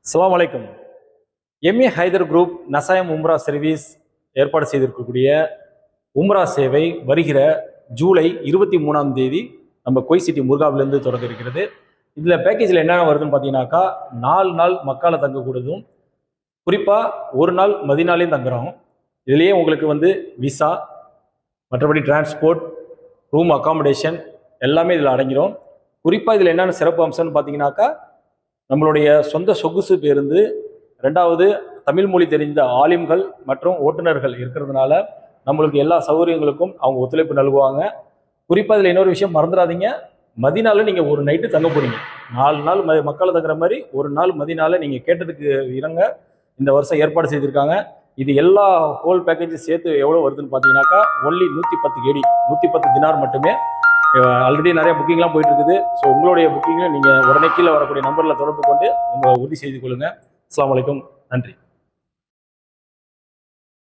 அஸ்ஸலாமு அலைக்கும். MA Hyder group நசாயம் உம்ரா service ஏற்பாடு செய்திருக்கக்கூடிய உம்ரா சேவை வருகிற ஜூலை 23ஆம் தேதி நம்ம கொய் சிட்டி முர்காவிலேருந்து தொடங்க இருக்கிறது. இதில் பேக்கேஜில் என்னென்ன வருதுன்னு பார்த்தீங்கன்னாக்கா 4 நாள் மக்கால தங்கக்கூடதும், குறிப்பாக ஒரு நாள் மதினாலையும் தங்குறோம். இதுலேயே உங்களுக்கு விசா, மற்றபடி டிரான்ஸ்போர்ட், ரூம் அகாமடேஷன் எல்லாமே இதில் அடங்கிடும். குறிப்பாக இதில் என்னென்ன சிறப்பு அம்சம்னு பார்த்தீங்கன்னாக்கா, நம்மளுடைய சொந்த சொகுசு பேருந்து, 2வது தமிழ் மொழி தெரிந்த ஆலிம்கள் மற்றும் ஓட்டுநர்கள் இருக்கிறதுனால நம்மளுக்கு எல்லா சௌகரியங்களுக்கும் அவங்க ஒத்துழைப்பு நல்குவாங்க. குறிப்பாக இதில் இன்னொரு விஷயம் மறந்துடாதீங்க, மதினால நீங்கள் ஒரு நைட்டு தங்க போகிறீங்க. 4 நாள் மக்களை தங்குற மாதிரி ஒரு நாள் மதினால நீங்கள் கேட்டதுக்கு இறங்க இந்த வருஷம் ஏற்பாடு செய்திருக்காங்க. இது எல்லா ஹோல் பேக்கேஜும் சேர்த்து எவ்வளோ வருதுன்னு பார்த்தீங்கன்னாக்கா ஒன்லி 110 கேடி, 110 தினார் மட்டுமே. ஆல்ரெடி நிறைய புக்கிங்லாம் போயிட்டு இருக்குது. ஸோ உங்களுடைய புக்கிங்கை நீங்கள் உடனே கீழே வரக்கூடிய நம்பரில் தொடர்பு கொண்டு உங்களை உறுதி செய்து கொள்ளுங்கள். அஸ்ஸலாமு அலைக்கும். நன்றி.